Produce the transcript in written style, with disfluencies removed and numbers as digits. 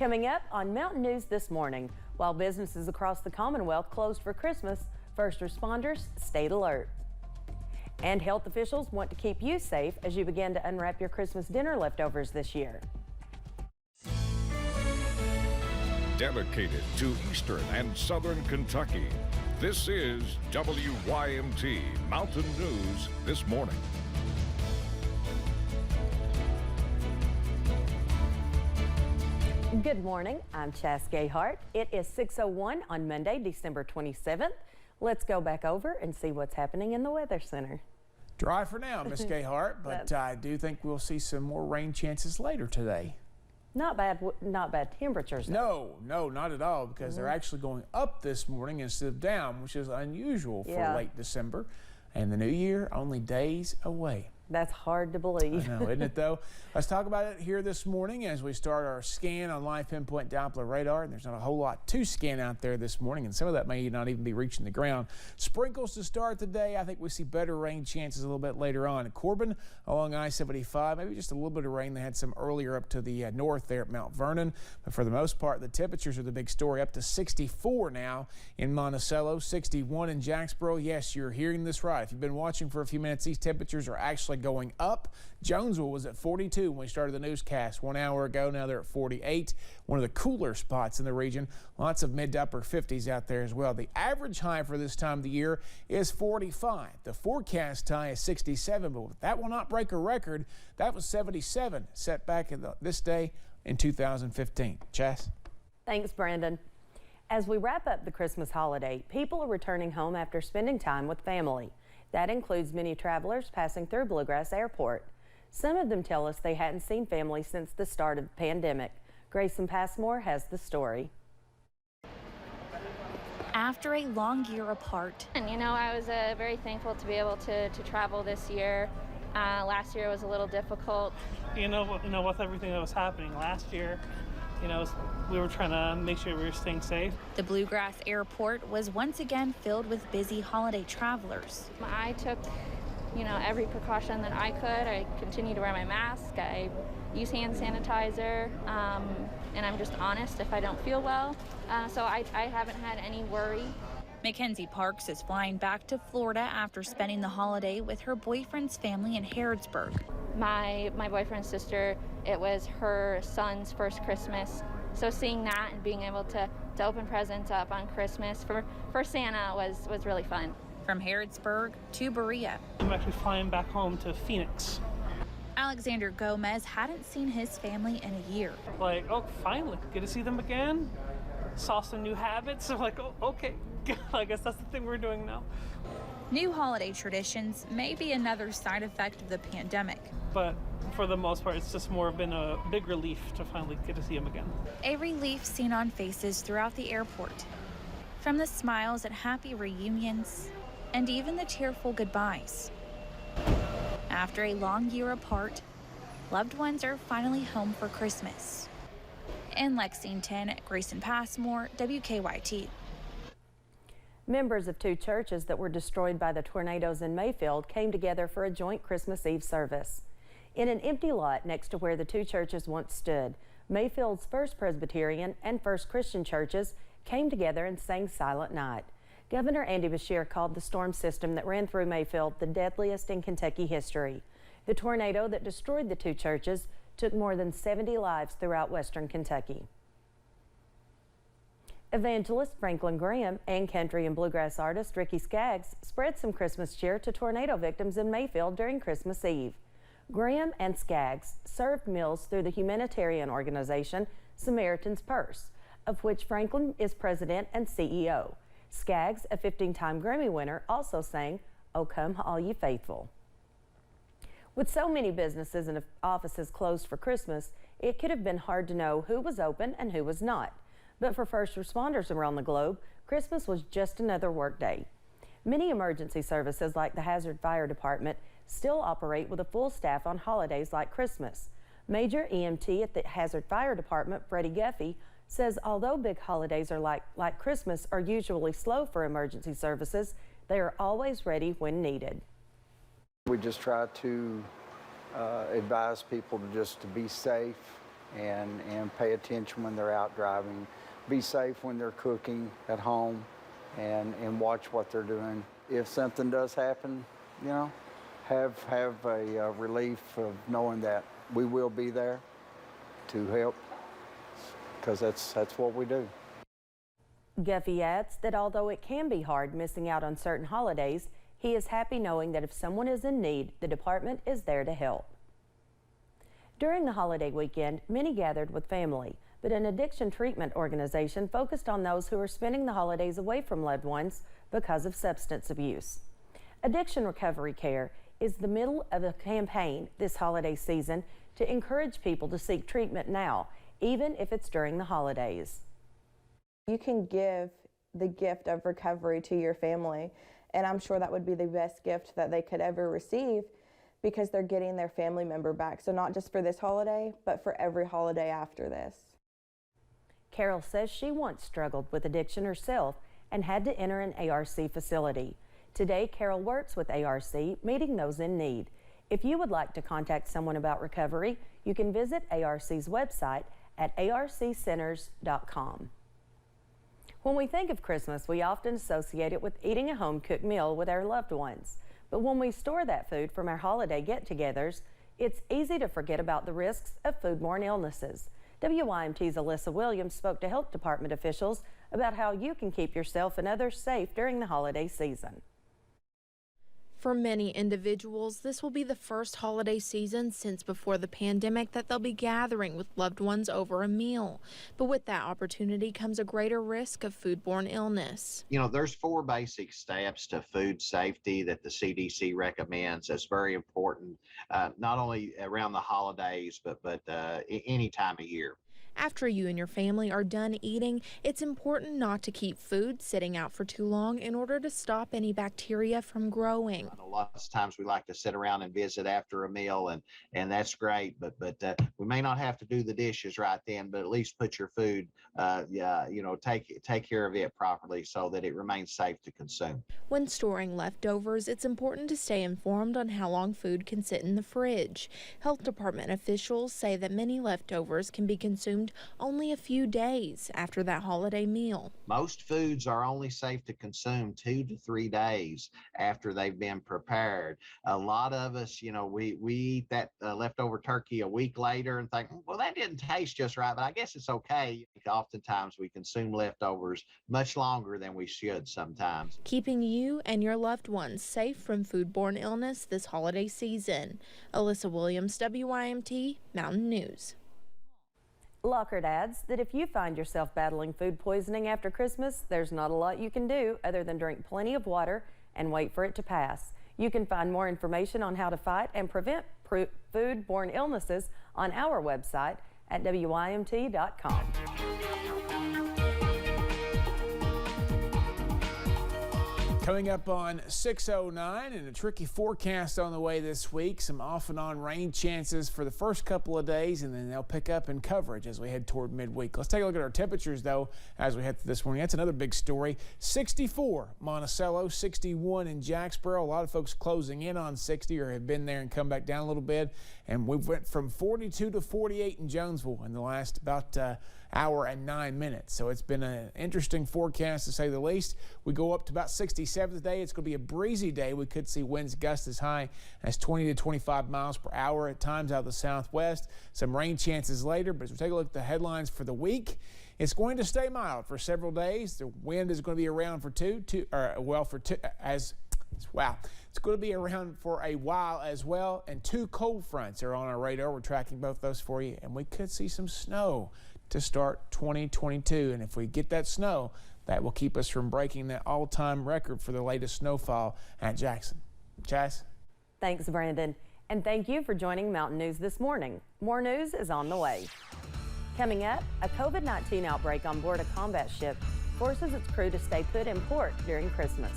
Coming up on Mountain News this morning, while businesses across the Commonwealth closed for Christmas, first responders stayed alert. And health officials want to keep you safe as you begin to unwrap your Christmas dinner leftovers this year. Dedicated to Eastern and Southern Kentucky, this is WYMT Mountain News this morning. Good morning, I'm Chas Gayhart. It is 6:01 on Monday, December 27th. Let's go back over and see what's happening in the Weather Center. Dry for now, Miss Gayhart, but I do think we'll see some more rain chances later today. Not bad temperatures. No, not at all, because they're actually going up this morning instead of down, which is unusual for late December. And the new year only days away. That's hard to believe. I know, isn't it though? Let's talk about it here this morning as we start our scan on live pinpoint Doppler radar. And there's not a whole lot to scan out there this morning, and some of that may not even be reaching the ground. Sprinkles to start the day. I think we see better rain chances a little bit later on. At Corbin along I-75, maybe just a little bit of rain. They had some earlier up to the north there at Mount Vernon. But for the most part, the temperatures are the big story. Up to 64 now in Monticello, 61 in Jacksboro. Yes, you're hearing this right. If you've been watching for a few minutes, these temperatures are actually going up. Jonesville was at 42 when we started the newscast 1 hour ago. Now they're at 48. One of the cooler spots in the region. Lots of mid to upper 50s out there as well. The average high for this time of the year is 45. The forecast high is 67, but that will not break a record. That was 77 set back in this day in 2015. Chas? Thanks, Brandon. As we wrap up the Christmas holiday, people are returning home after spending time with family. That includes many travelers passing through Bluegrass Airport. Some of them tell us they hadn't seen family since the start of the pandemic. Grayson Passmore has the story. After a long year apart. And I was very thankful to be able to travel this year. Last year was a little difficult. With everything that was happening last year, we were trying to make sure we were staying safe. The Bluegrass Airport was once again filled with busy holiday travelers. I took, every precaution that I could. I continued to wear my mask. I use hand sanitizer, and I'm just honest if I don't feel well. So I haven't had any worry. Mackenzie Parks is flying back to Florida after spending the holiday with her boyfriend's family in Harrodsburg. My boyfriend's sister, it was her son's first Christmas. So seeing that and being able to open presents up on Christmas for Santa was really fun. From Harrodsburg to Berea. I'm actually flying back home to Phoenix. Alexander Gomez hadn't seen his family in a year. Finally, get to see them again. Saw some new habits. I'm like, oh, okay. I guess that's the thing we're doing now. New holiday traditions may be another side effect of the pandemic. But for the most part, it's just been a big relief to finally get to see them again. A relief seen on faces throughout the airport. From the smiles at happy reunions and even the tearful goodbyes. After a long year apart, loved ones are finally home for Christmas. In Lexington, Grayson Passmore, WKYT. Members of two churches that were destroyed by the tornadoes in Mayfield came together for a joint Christmas Eve service. In an empty lot next to where the two churches once stood, Mayfield's First Presbyterian and First Christian churches came together and sang Silent Night. Governor Andy Beshear called the storm system that ran through Mayfield the deadliest in Kentucky history. The tornado that destroyed the two churches took more than 70 lives throughout western Kentucky. Evangelist Franklin Graham and country and bluegrass artist Ricky Skaggs spread some Christmas cheer to tornado victims in Mayfield during Christmas Eve. Graham and Skaggs served meals through the humanitarian organization Samaritan's Purse, of which Franklin is president and CEO. Skaggs, a 15-time Grammy winner, also sang "O Come All Ye Faithful." With so many businesses and offices closed for Christmas, it could have been hard to know who was open and who was not. But for first responders around the globe, Christmas was just another work day. Many emergency services like the Hazard Fire Department still operate with a full staff on holidays like Christmas. Major EMT at the Hazard Fire Department, Freddie Guffey, says although big holidays are like Christmas are usually slow for emergency services, they are always ready when needed. We just try to advise people to be safe and pay attention when they're out driving. Be safe when they're cooking at home and watch what they're doing. If something does happen, you know, have a relief of knowing that we will be there to help, because that's what we do. Guffey adds that although it can be hard missing out on certain holidays, he is happy knowing that if someone is in need, the department is there to help. During the holiday weekend, many gathered with family, but an addiction treatment organization focused on those who are spending the holidays away from loved ones because of substance abuse. Addiction Recovery Care is the middle of a campaign this holiday season to encourage people to seek treatment now, even if it's during the holidays. You can give the gift of recovery to your family, and I'm sure that would be the best gift that they could ever receive, because they're getting their family member back. So not just for this holiday, but for every holiday after this. Carol says she once struggled with addiction herself and had to enter an ARC facility. Today, Carol works with ARC, meeting those in need. If you would like to contact someone about recovery, you can visit ARC's website at arccenters.com. When we think of Christmas, we often associate it with eating a home-cooked meal with our loved ones. But when we store that food from our holiday get-togethers, it's easy to forget about the risks of foodborne illnesses. WYMT's Alyssa Williams spoke to health department officials about how you can keep yourself and others safe during the holiday season. For many individuals, this will be the first holiday season since before the pandemic that they'll be gathering with loved ones over a meal. But with that opportunity comes a greater risk of foodborne illness. You know, there's 4 basic steps to food safety that the CDC recommends. That's very important, not only around the holidays, but any time of year. After you and your family are done eating, it's important not to keep food sitting out for too long in order to stop any bacteria from growing. A lot of times we like to sit around and visit after a meal, and that's great, but we may not have to do the dishes right then, but at least put your food, take care of it properly so that it remains safe to consume. When storing leftovers, it's important to stay informed on how long food can sit in the fridge. Health department officials say that many leftovers can be consumed only a few days after that holiday meal. Most foods are only safe to consume 2 to 3 days after they've been prepared. A lot of us, we eat that leftover turkey a week later and think, well, that didn't taste just right, but I guess it's okay. Oftentimes we consume leftovers much longer than we should sometimes. Keeping you and your loved ones safe from foodborne illness this holiday season. Alyssa Williams, WYMT Mountain News. Lockhart adds that if you find yourself battling food poisoning after Christmas, there's not a lot you can do other than drink plenty of water and wait for it to pass. You can find more information on how to fight and prevent foodborne illnesses on our website at WYMT.com. Coming up on 6:09, and a tricky forecast on the way this week. Some off and on rain chances for the first couple of days, and then they'll pick up in coverage as we head toward midweek. Let's take a look at our temperatures, though, as we head through this morning. That's another big story. 64 Monticello, 61 in Jacksboro. A lot of folks closing in on 60 or have been there and come back down a little bit. And we went from 42 to 48 in Jonesville in the last about hour and 9 minutes. So it's been an interesting forecast, to say the least. We go up to about 67 today. It's going to be a breezy day. We could see winds gust as high as 20 to 25 miles per hour at times out of the southwest. Some rain chances later, but as we take a look at the headlines for the week, it's going to stay mild for several days. The wind is going to be around for it's going to be around for a while as well, and 2 cold fronts are on our radar. We're tracking both those for you, and we could see some snow to start 2022. And if we get that snow, that will keep us from breaking the all-time record for the latest snowfall at Jackson. Chas? Thanks, Brandon. And thank you for joining Mountain News this morning. More news is on the way. Coming up, a COVID-19 outbreak on board a combat ship forces its crew to stay put in port during Christmas.